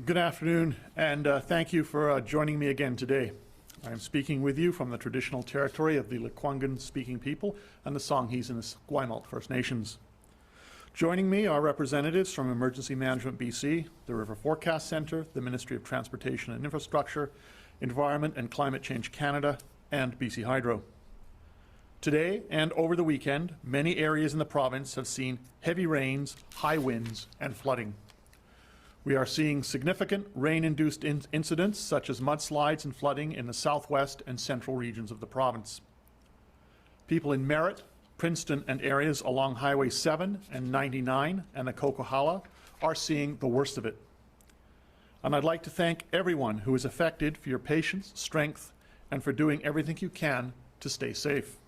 Good afternoon, and thank you for joining me again today. I'm speaking with you from the traditional territory of the Lekwungen-speaking people and the Songhees and the Esquimalt First Nations. Joining me are representatives from Emergency Management BC, the River Forecast Centre, the Ministry of Transportation and Infrastructure, Environment and Climate Change Canada, and BC Hydro. Today and over the weekend, many areas in the province have seen heavy rains, high winds, and flooding. We are seeing significant rain-induced incidents such as mudslides and flooding in the southwest and central regions of the province. People in Merritt, Princeton, and areas along Highway 7 and 99 and the Coquihalla are seeing the worst of it. And I'd like to thank everyone who is affected for your patience, strength, and for doing everything you can to stay safe.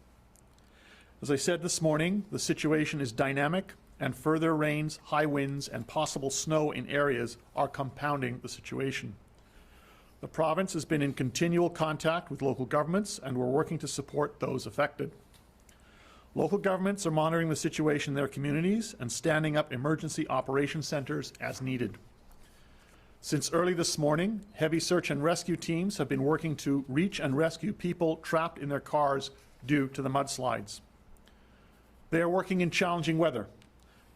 As I said this morning, the situation is dynamic, and further rains, high winds, and possible snow in areas are compounding the situation. The province has been in continual contact with local governments, and we're working to support those affected. Local governments are monitoring the situation in their communities and standing up emergency operation centres as needed. Since early this morning, heavy search and rescue teams have been working to reach and rescue people trapped in their cars due to the mudslides. They are working in challenging weather,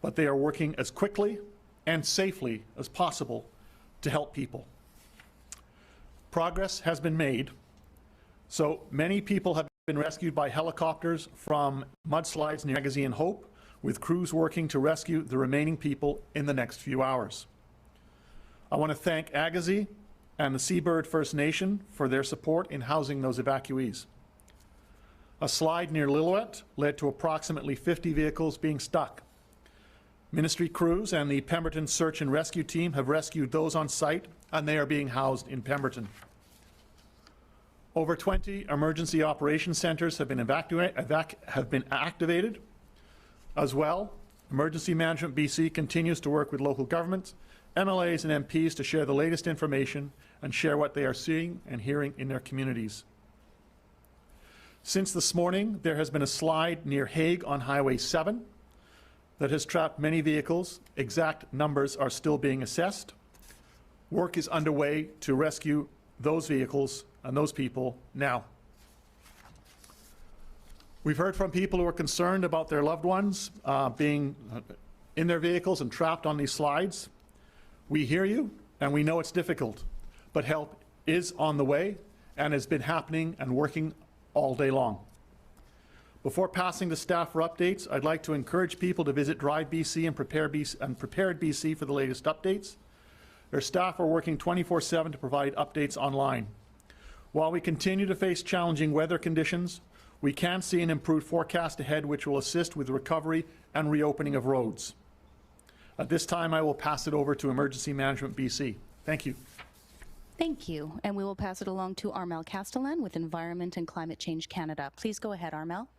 but they are working as quickly and safely as possible to help people. Progress has been made. So many people have been rescued by helicopters from mudslides near Agassiz and Hope, with crews working to rescue the remaining people in the next few hours. I want to thank Agassiz and the Seabird First Nation for their support in housing those evacuees. A slide near Lillooet led to approximately 50 vehicles being stuck. Ministry crews and the Pemberton Search and Rescue team have rescued those on site, and they are being housed in Pemberton. Over 20 emergency operation centres have been activated. As well, Emergency Management BC continues to work with local governments, MLAs and MPs to share the latest information and share what they are seeing and hearing in their communities. Since this morning, there has been a slide near Haig on Highway 7 that has trapped many vehicles. Exact numbers are still being assessed. Work is underway to rescue those vehicles and those people now. We've heard from people who are concerned about their loved ones being in their vehicles and trapped on these slides. We hear you, and we know it's difficult, but help is on the way and has been happening and working all day long. Before passing to staff for updates, I'd like to encourage people to visit Drive BC and Prepared BC for the latest updates. Their staff are working 24/7 to provide updates online. While we continue to face challenging weather conditions, we can see an improved forecast ahead which will assist with recovery and reopening of roads. At this time, I will pass it over to Emergency Management BC. Thank you. Thank you. And we will pass it along to Armel Castellan with Environment and Climate Change Canada. Please go ahead, Armel.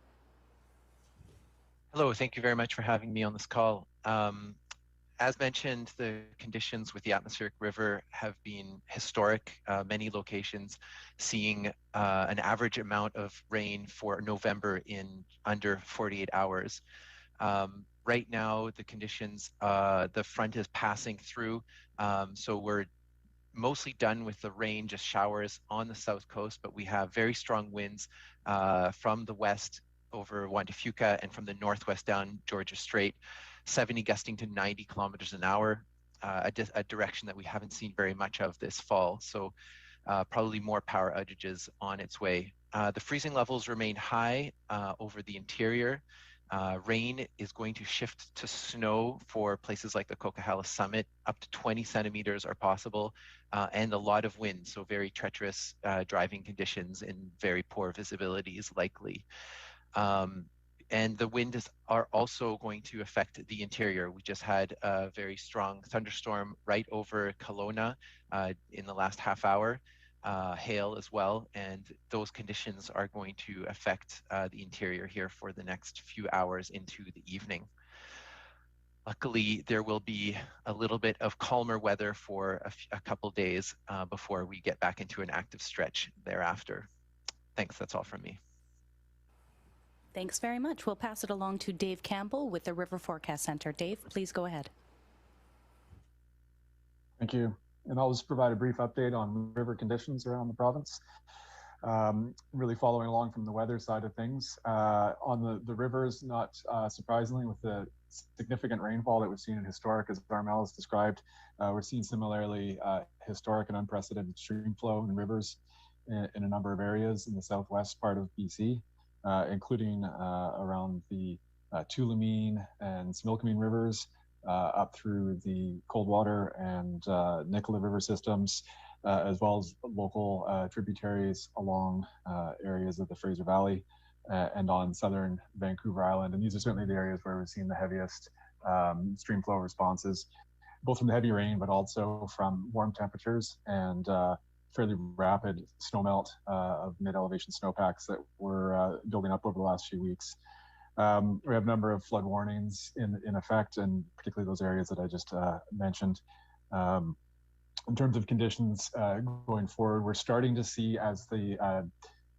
Hello, thank you very much for having me on this call. As mentioned, the conditions with the atmospheric river have been historic. Many locations seeing an average amount of rain for November in under 48 hours. Right now, the conditions, the front is passing through, so we're mostly done with the rain, just showers on the south coast, but we have very strong winds from the west over Juan de Fuca and from the northwest down Georgia Strait, 70 gusting to 90 kilometers an hour, a direction that we haven't seen very much of this fall. So probably more power outages on its way. The freezing levels remain high over the interior. Rain is going to shift to snow for places like the Coquihalla Summit. Up to 20 centimeters are possible, and a lot of wind, so very treacherous driving conditions and very poor visibility is likely. And the winds are also going to affect the interior. We just had a very strong thunderstorm right over Kelowna in the last half hour, hail as well, and those conditions are going to affect the interior here for the next few hours into the evening. Luckily, there will be a little bit of calmer weather for a couple days before we get back into an active stretch thereafter. Thanks, that's all from me. Thanks very much. We'll pass it along to Dave Campbell with the River Forecast Centre. Dave, please go ahead. Thank you. and I'll just provide a brief update on river conditions around the province. Really following along from the weather side of things. On the rivers, not surprisingly, with the significant rainfall that we've seen in historic, as Armel has described, we're seeing similarly historic and unprecedented stream flow in rivers in a number of areas in the southwest part of BC, including around the Tulameen and Smilkameen rivers, up through the Coldwater and Nicola River systems, as well as local tributaries along areas of the Fraser Valley and on southern Vancouver Island. And these are certainly the areas where we've seen the heaviest stream flow responses, both from the heavy rain, but also from warm temperatures and fairly rapid snowmelt of mid-elevation snowpacks that were building up over the last few weeks. We have a number of flood warnings in effect, and particularly those areas that I just mentioned. In terms of conditions going forward, we're starting to see, as the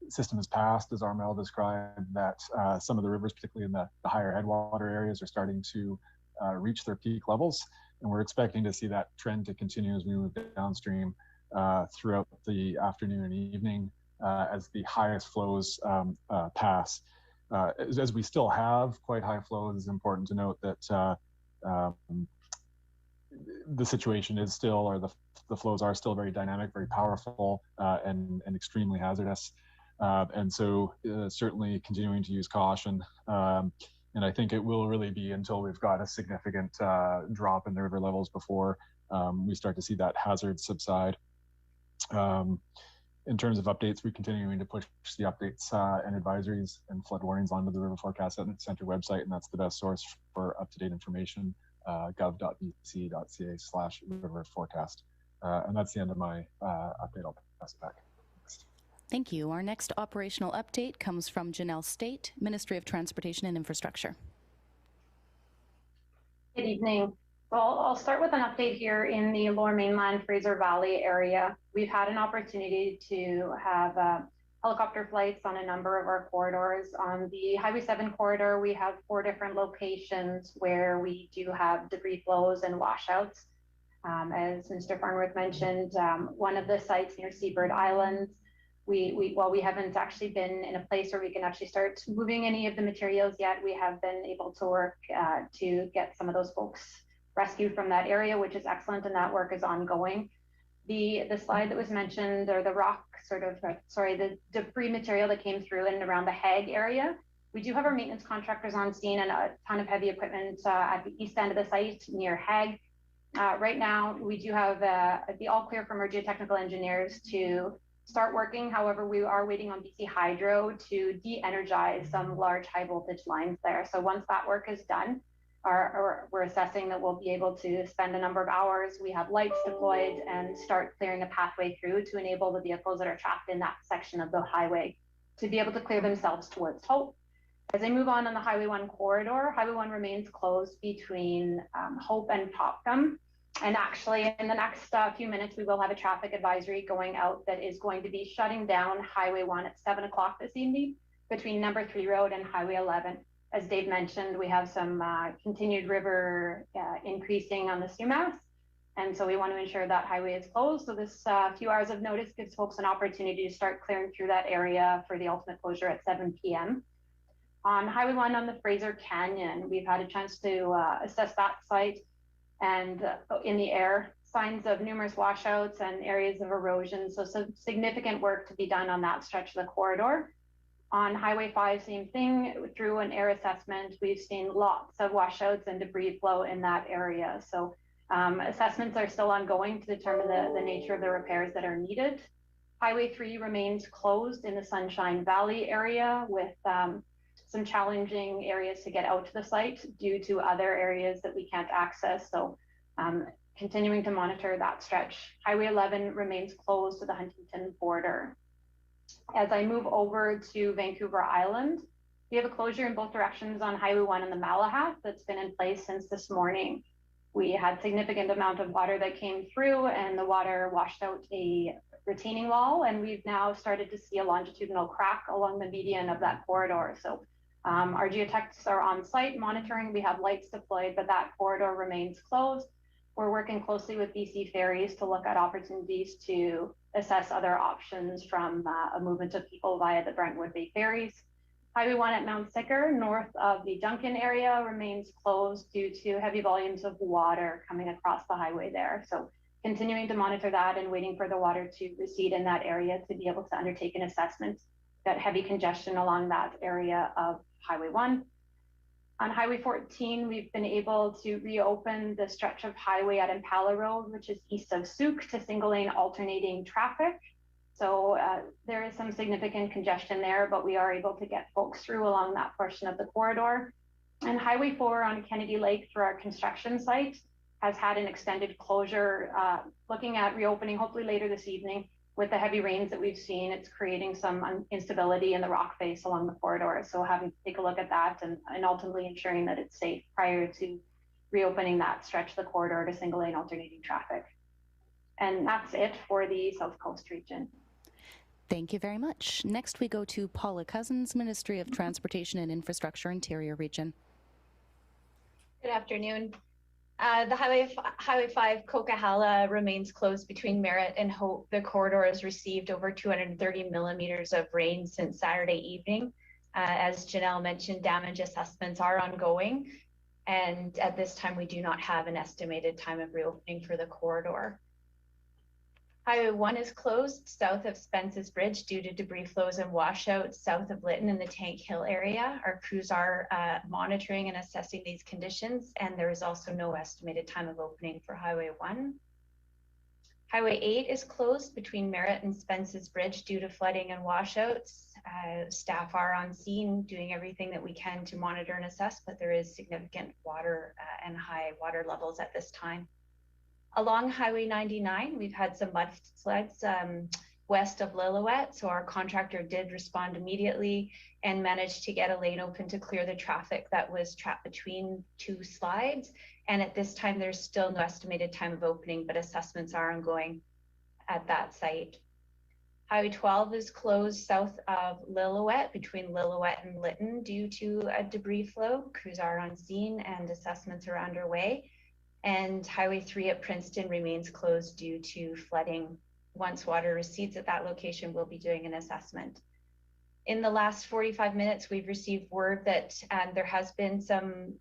system has passed, as Armel described, that some of the rivers, particularly in the higher headwater areas, are starting to reach their peak levels. And we're expecting to see that trend to continue as we move downstream throughout the afternoon and evening as the highest flows pass. As we still have quite high flows, it's important to note that the situation is still, or the flows are still very dynamic, very powerful, and extremely hazardous. And so certainly continuing to use caution. And I think it will really be until we've got a significant drop in the river levels before we start to see that hazard subside. In terms of updates, we're continuing to push the updates and advisories and flood warnings onto the River Forecast Center website, and that's the best source for up-to-date information, gov.bc.ca/river forecast. And that's the end of my update. I'll pass it back. Thanks. Thank you. Our next operational update comes from Janelle State, Ministry of Transportation and Infrastructure. Good evening. So I'll start with an update here in the Lower Mainland Fraser Valley area. We've had an opportunity to have helicopter flights on a number of our corridors. On the Highway 7 corridor, we have 4 different locations where we do have debris flows and washouts. As Mr. Farnworth mentioned, one of the sites near Seabird Islands, while we haven't actually been in a place where we can actually start moving any of the materials yet, we have been able to work to get some of those folks rescued from that area, which is excellent, and that work is ongoing. The slide that was mentioned, or the rock the debris material that came through and around the Haig area, we do have our maintenance contractors on scene and a ton of heavy equipment at the east end of the site near Haig. Right now, we do have the all clear from our geotechnical engineers to start working. However, we are waiting on BC Hydro to de-energize some large high voltage lines there. So once that work is done, we're assessing that we'll be able to spend a number of hours. We have lights deployed and start clearing a pathway through to enable the vehicles that are trapped in that section of the highway to be able to clear themselves towards Hope. As I move on the Highway 1 corridor, Highway 1 remains closed between Hope and Topcombe. And actually, in the next few minutes, we will have a traffic advisory going out that is going to be shutting down Highway 1 at 7 o'clock this evening between Number 3 Road and Highway 11. As Dave mentioned, we have some continued river increasing on the Sumas. And so we want to ensure that highway is closed. So this few hours of notice gives folks an opportunity to start clearing through that area for the ultimate closure at 7 p.m. On Highway 1 on the Fraser Canyon, we've had a chance to assess that site, and in the air, signs of numerous washouts and areas of erosion. So some significant work to be done on that stretch of the corridor. On Highway 5, same thing. Through an air assessment, we've seen lots of washouts and debris flow in that area. So assessments are still ongoing to determine the nature of the repairs that are needed. Highway 3 remains closed in the Sunshine Valley area with some challenging areas to get out to the site due to other areas that we can't access. So continuing to monitor that stretch. Highway 11 remains closed to the Huntington border. As I move over to Vancouver Island, we have a closure in both directions on Highway 1 and the Malahat that's been in place since this morning. We had significant amount of water that came through, and the water washed out a retaining wall, and we've now started to see a longitudinal crack along the median of that corridor. So our geotechs are on site monitoring. We have lights deployed, but that corridor remains closed. we're working closely with BC Ferries to look at opportunities to assess other options from a movement of people via the Brentwood Bay ferries. Highway 1 at Mount Sicker, north of the Duncan area, remains closed due to heavy volumes of water coming across the highway there. So continuing to monitor that and waiting for the water to recede in that area to be able to undertake an assessment. Got heavy congestion along that area of Highway 1. On Highway 14, we've been able to reopen the stretch of highway at Impala Road, which is east of Souk, to single lane alternating traffic. So there is some significant congestion there, but we are able to get folks through along that portion of the corridor. And Highway 4 on Kennedy Lake through our construction site has had an extended closure, looking at reopening hopefully later this evening. With the heavy rains that we've seen, it's creating some instability in the rock face along the corridor. So having to take a look at that and ultimately ensuring that it's safe prior to reopening that stretch of the corridor to single lane alternating traffic. And that's it for the South Coast region. Thank you very much. Next, we go to Paula Cousins, Ministry of Transportation and Infrastructure, Interior Region. Good afternoon. The Highway 5 Coquihalla remains closed between Merritt and Hope. The corridor has received over 230 millimeters of rain since Saturday evening. As Janelle mentioned, damage assessments are ongoing, and at this time we do not have an estimated time of reopening for the corridor. Highway 1 is closed south of Spence's Bridge due to debris flows and washouts south of Lytton in the Tank Hill area. Our crews are monitoring and assessing these conditions, and there is also no estimated time of opening for Highway 1. Highway 8 is closed between Merritt and Spence's Bridge due to flooding and washouts. Staff are on scene doing everything that we can to monitor and assess, but there is significant water and high water levels at this time. Along Highway 99, we've had some mudslides west of Lillooet, so our contractor did respond immediately and managed to get a lane open to clear the traffic that was trapped between two slides. And at this time, there's still no estimated time of opening, but assessments are ongoing at that site. Highway 12 is closed south of Lillooet between Lillooet and Lytton due to a debris flow. Crews are on scene and assessments are underway. And Highway 3 at Princeton remains closed due to flooding. Once water recedes at that location, we'll be doing an assessment. In the last 45 minutes, we've received word that there has been some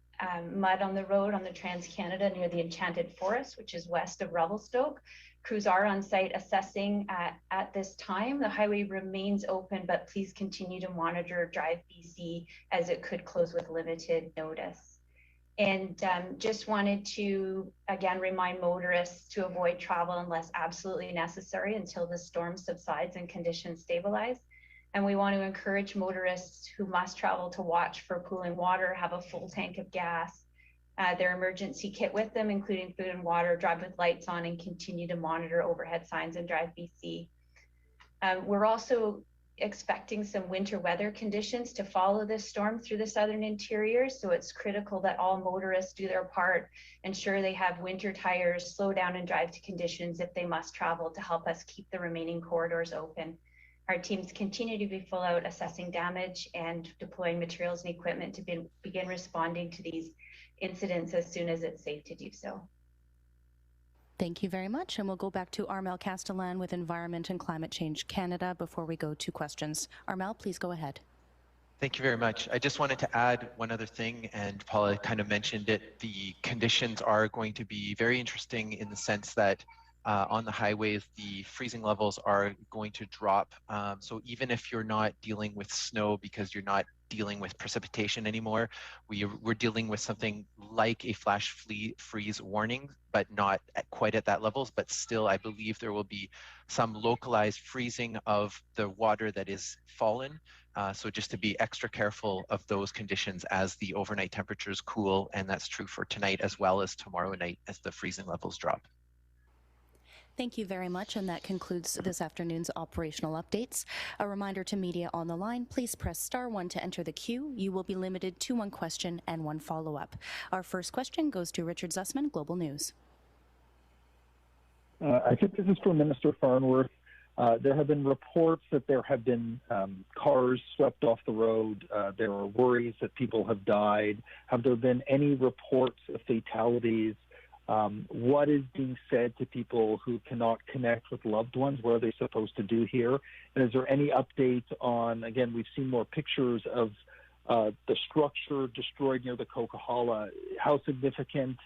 mud on the road on the Trans-Canada near the Enchanted Forest, which is west of Revelstoke. Crews are on site assessing at this time. The highway remains open, but please continue to monitor Drive BC as it could close with limited notice. And just wanted to, again, remind motorists to avoid travel unless absolutely necessary until the storm subsides and conditions stabilize. And we want to encourage motorists who must travel to watch for pooling water, have a full tank of gas, their emergency kit with them, including food and water, drive with lights on, and continue to monitor overhead signs and Drive BC. We're also expecting some winter weather conditions to follow this storm through the southern interior, so it's critical that all motorists do their part, ensure they have winter tires, slow down and drive to conditions if they must travel to help us keep the remaining corridors open. Our teams continue to be full out assessing damage and deploying materials and equipment to begin responding to these incidents as soon as it's safe to do so. Thank you very much, and we'll go back to Armel Castellan with Environment and Climate Change Canada before we go to questions. Armel, please go ahead. Thank you very much. I just wanted to add one other thing, and Paula kind of mentioned it. The conditions are going to be very interesting in the sense that on the highways, the freezing levels are going to drop. So even if you're not dealing with snow because you're not dealing with precipitation anymore, we're dealing with something like a flash freeze warning, but not quite at that levels. But still, I believe there will be some localized freezing of the water that is fallen. So just to be extra careful of those conditions as the overnight temperatures cool, and that's true for tonight as well as tomorrow night as the freezing levels drop. Thank you very much, and that concludes this afternoon's operational updates. A reminder to media on the line, please press *1 to enter the queue. You will be limited to one question and one follow-up. Our first question goes to Richard Zussman, Global News. I think this is for Minister Farnworth. There have been reports that there have been cars swept off the road. There are worries that people have died. Have there been any reports of fatalities What is being said to people who cannot connect with loved ones? What are they supposed to do here? And is there any update on, again, we've seen more pictures of the structure destroyed near the Coquihalla. How significant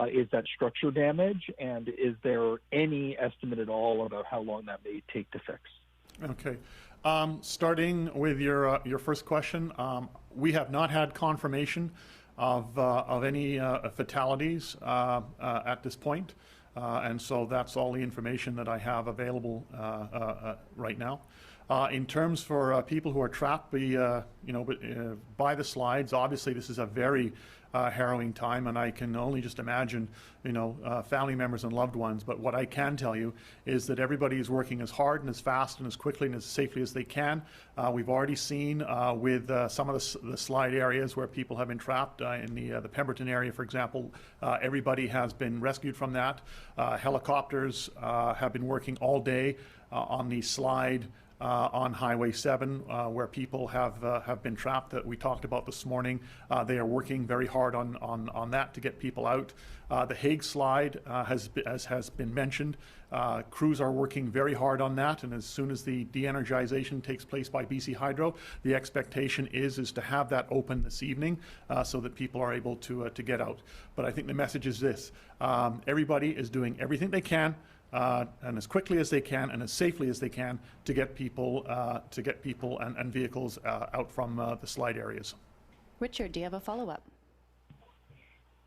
is that structure damage? And is there any estimate at all about how long that may take to fix? Okay. Starting with your first question, we have not had confirmation of any fatalities at this point, and so that's all the information that I have available right now. In terms for people who are trapped, by the slides, obviously this is a very harrowing time, and I can only just imagine, family members and loved ones. But what I can tell you is that everybody is working as hard and as fast and as quickly and as safely as they can. We've already seen with some of the slide areas where people have been trapped in the Pemberton area, for example, everybody has been rescued from that. Helicopters have been working all day on the slide on Highway 7, where people have been trapped that we talked about this morning. They are working very hard on that to get people out. The Haig slide, as has been mentioned, crews are working very hard on that, and as soon as the de-energization takes place by BC Hydro, the expectation is to have that open this evening so that people are able to get out. But I think the message is this: everybody is doing everything they can and as quickly as they can and as safely as they can to get people and vehicles out from the slide areas. Richard, do you have a follow-up?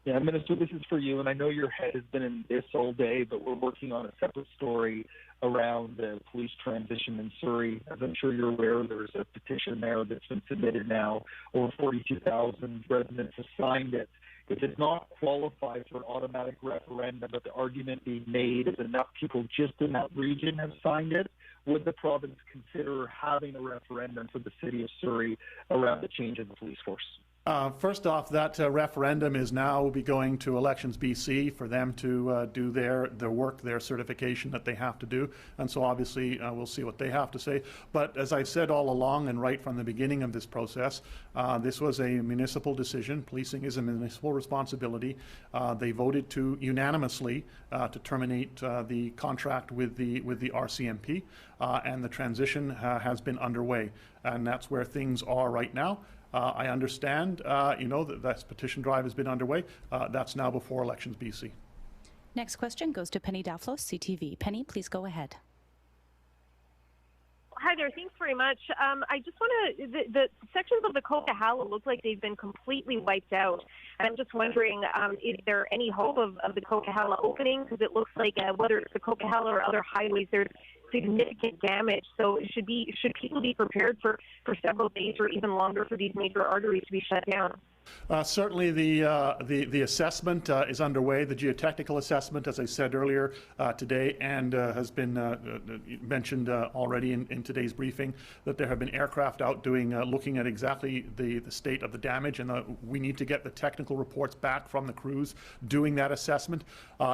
Yeah, Minister, this is for you, and I know your head has been in this all day, but we're working on a separate story around the police transition in Surrey. As I'm sure you're aware, there's a petition there that's been submitted now. Over 42,000 residents have signed it. It does not qualify for an automatic referendum, but the argument being made is enough people just in that region have signed it. Would the province consider having a referendum for the city of Surrey around the change of the police force? First off, that referendum is now be going to Elections BC for them to do their work, their certification that they have to do. And so obviously we'll see what they have to say. But as I've said all along and right from the beginning of this process, this was a municipal decision. Policing is a municipal responsibility. They voted unanimously to terminate the contract with the RCMP, and the transition has been underway. And that's where things are right now. I understand, that petition drive has been underway. That's now before Elections BC. Next question goes to Penny Daflos, CTV. Penny, please go ahead. Hi there. Thanks very much. I just want to, the sections of the Coquihalla look like they've been completely wiped out. And I'm just wondering, is there any hope of the Coquihalla opening? Because it looks like whether it's the Coquihalla or other highways, there's significant damage. So should people be prepared for several days or even longer for these major arteries to be shut down? Certainly the assessment is underway, the geotechnical assessment, as I said earlier today, and has been mentioned already in today's briefing, that there have been aircraft out looking at exactly the state of the damage, and we need to get the technical reports back from the crews doing that assessment.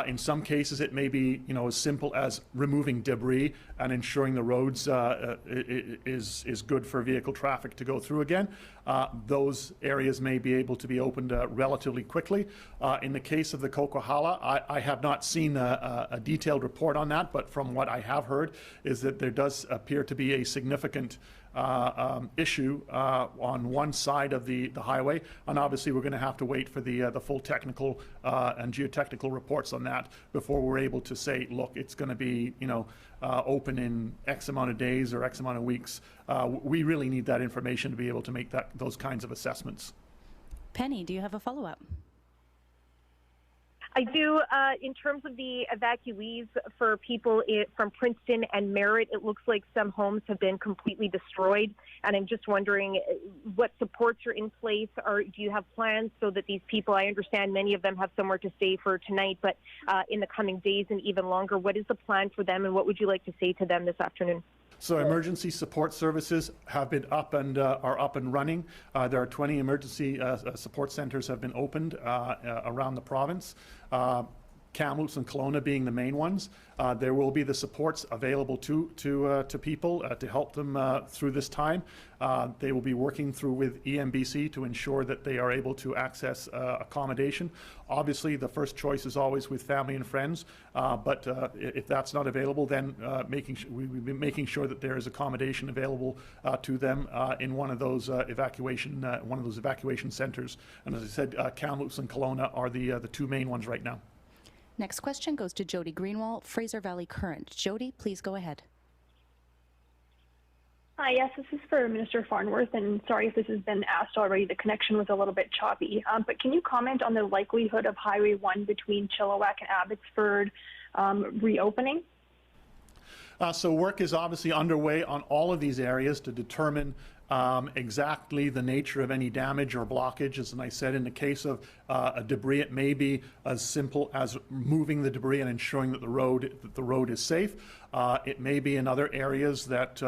In some cases it may be as simple as removing debris and ensuring the roads is good for vehicle traffic to go through again. Those areas may be able to be opened relatively quickly. In the case of the Coquihalla, I have not seen a detailed report on that, but from what I have heard is that there does appear to be a significant issue on one side of the highway, and obviously we're going to have to wait for the full technical and geotechnical reports on that before we're able to say, look, it's going to be open in X amount of days or X amount of weeks. We really need that information to be able to make those kinds of assessments. Penny, do you have a follow-up? I do. In terms of the evacuees for people from Princeton and Merritt, it looks like some homes have been completely destroyed. And I'm just wondering what supports are in place, or do you have plans so that these people, I understand many of them have somewhere to stay for tonight, but in the coming days and even longer, what is the plan for them and what would you like to say to them this afternoon? So emergency support services have been up and are up and running. There are 20 emergency support centers have been opened around the province. Kamloops and Kelowna being the main ones. There will be the supports available to people to help them through this time. They will be working through with EMBC to ensure that they are able to access accommodation. Obviously, the first choice is always with family and friends, but if that's not available, then we'll be making sure that there is accommodation available to them in one of those evacuation centers. And as I said, Kamloops and Kelowna are the two main ones right now. Next question goes to Jody Greenwald, Fraser Valley Current. Jody, please go ahead. Hi, yes, this is for Minister Farnworth, and sorry if this has been asked already. The connection was a little bit choppy. But can you comment on the likelihood of Highway 1 between Chilliwack and Abbotsford reopening? So work is obviously underway on all of these areas to determine exactly the nature of any damage or blockage. As I said, in the case of a debris, it may be as simple as moving the debris and ensuring that the road is safe. It may be in other areas that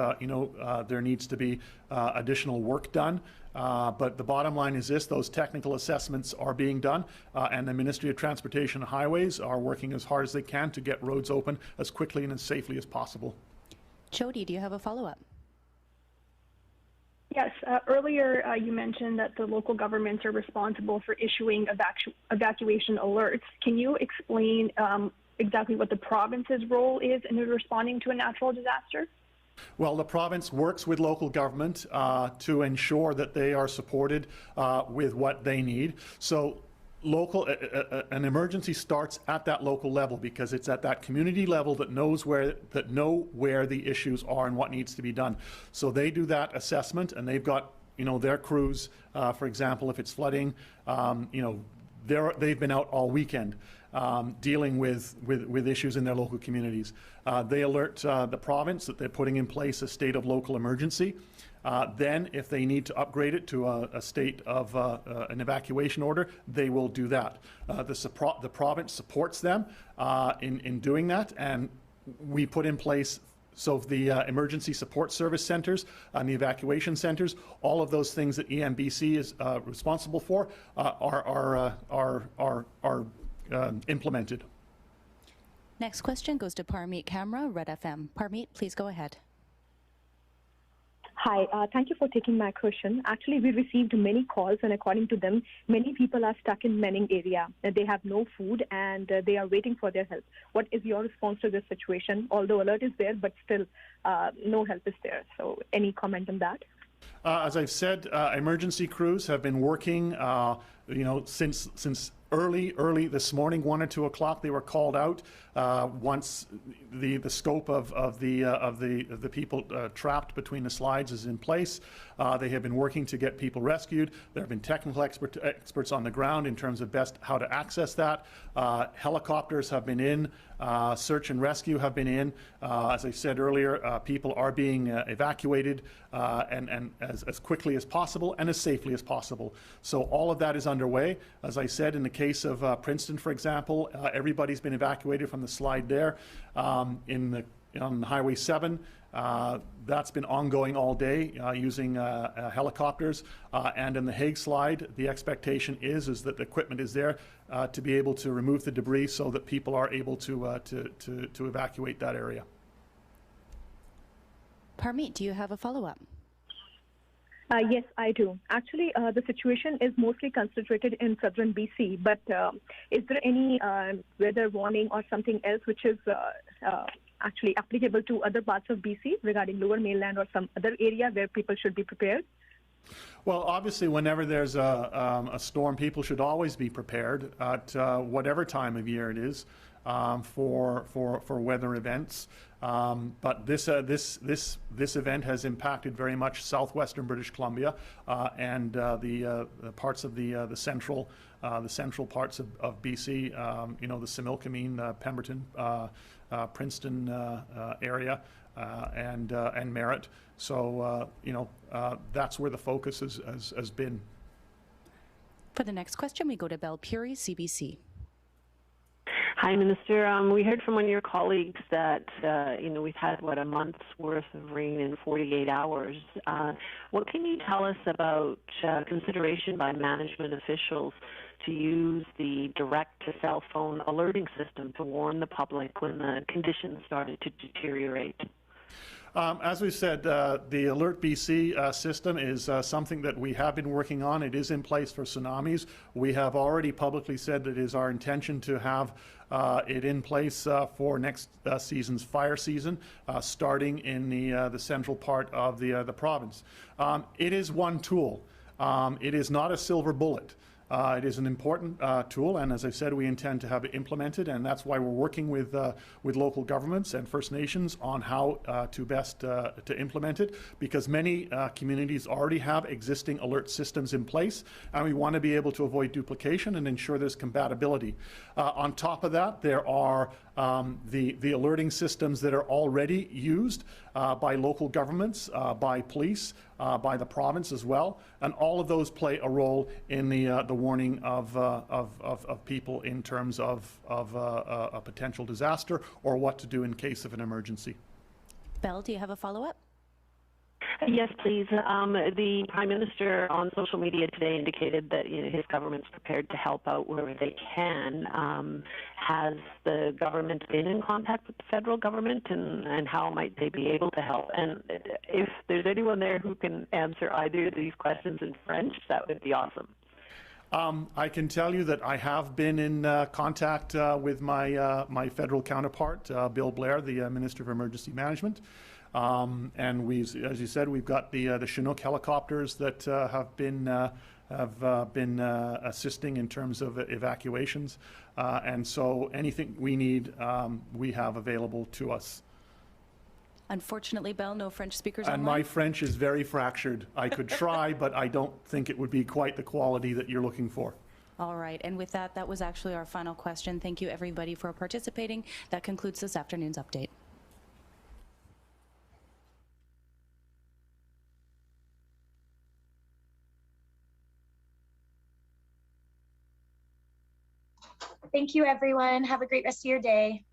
there needs to be additional work done. But the bottom line is this: those technical assessments are being done, and the Ministry of Transportation and Highways are working as hard as they can to get roads open as quickly and as safely as possible. Jody, do you have a follow-up? Yes, earlier you mentioned that the local governments are responsible for issuing evacuation alerts. Can you explain exactly what the province's role is in responding to a natural disaster? Well, the province works with local government to ensure that they are supported with what they need. So an emergency starts at that local level, because it's at that community level that know where the issues are and what needs to be done. So they do that assessment, and they've got their crews. For example, if it's flooding, they've been out all weekend dealing with issues in their local communities. They alert the province that they're putting in place a state of local emergency. Then, if they need to upgrade it to a state of an evacuation order, they will do that. The province supports them in doing that, and we put in place, so the emergency support service centers and the evacuation centers, all of those things that EMBC is responsible for are implemented. Next question goes to Parmeet Kamra, Red FM. Parmeet, please go ahead. Hi, thank you for taking my question. Actually, we received many calls, and according to them, many people are stuck in Manning area. They have no food, and they are waiting for their help. What is your response to this situation? Although alert is there, but still no help is there. So any comment on that? As I've said, emergency crews have been working, since early this morning, 1 or 2 o'clock. They were called out once the scope of the people trapped between the slides is in place. They have been working to get people rescued. There have been technical experts on the ground in terms of best how to access that. Helicopters have been in. Search and rescue have been in. As I said earlier, people are being evacuated and as quickly as possible and as safely as possible. So all of that is underway. As I said, in the case of Princeton, for example, everybody's been evacuated from the slide there. On Highway 7, that's been ongoing all day using helicopters. And in the Haig slide, the expectation is that the equipment is there to be able to remove the debris so that people are able to evacuate that area. Parmeet, do you have a follow-up? Yes, I do. Actually, the situation is mostly concentrated in southern BC, but is there any weather warning or something else which is actually applicable to other parts of BC regarding lower mainland or some other area where people should be prepared? Well, obviously, whenever there's a storm, people should always be prepared at whatever time of year it is for weather events. But this event has impacted very much southwestern British Columbia and the parts of the central parts of BC. The Similkameen, Pemberton, Princeton area, and Merritt. So that's where the focus has been. For the next question, we go to Belle Puri, CBC. Hi, Minister. We heard from one of your colleagues that, we've had, a month's worth of rain in 48 hours. What can you tell us about consideration by management officials to use the direct-to-cell phone alerting system to warn the public when the conditions started to deteriorate? As we said, the Alert BC system is something that we have been working on. It is in place for tsunamis. We have already publicly said that it is our intention to have it in place for next season's fire season, starting in the central part of the province. It is one tool. It is not a silver bullet. It is an important tool, and as I said, we intend to have it implemented, and that's why we're working with local governments and First Nations on how to best to implement it, because many communities already have existing alert systems in place, and we want to be able to avoid duplication and ensure there's compatibility. On top of that, there are the alerting systems that are already used by local governments, by police, by the province as well, and all of those play a role in the warning of people in terms of a potential disaster or what to do in case of an emergency. Belle, do you have a follow-up? Yes, please. The Prime Minister on social media today indicated that his government's prepared to help out wherever they can. Has the government been in contact with the federal government, and how might they be able to help? And if there's anyone there who can answer either of these questions in French, that would be awesome. I can tell you that I have been in contact with my federal counterpart, Bill Blair, the Minister of Emergency Management. And as you said, we've got the Chinook helicopters that have been assisting in terms of evacuations, and so anything we need, we have available to us. Unfortunately, Belle, no French speakers and online. My French is very fractured. I could try, but I don't think it would be quite the quality that you're looking for. All right, and with that, that was actually our final question. Thank you, everybody, for participating. That concludes this afternoon's update. Thank you, everyone. Have a great rest of your day.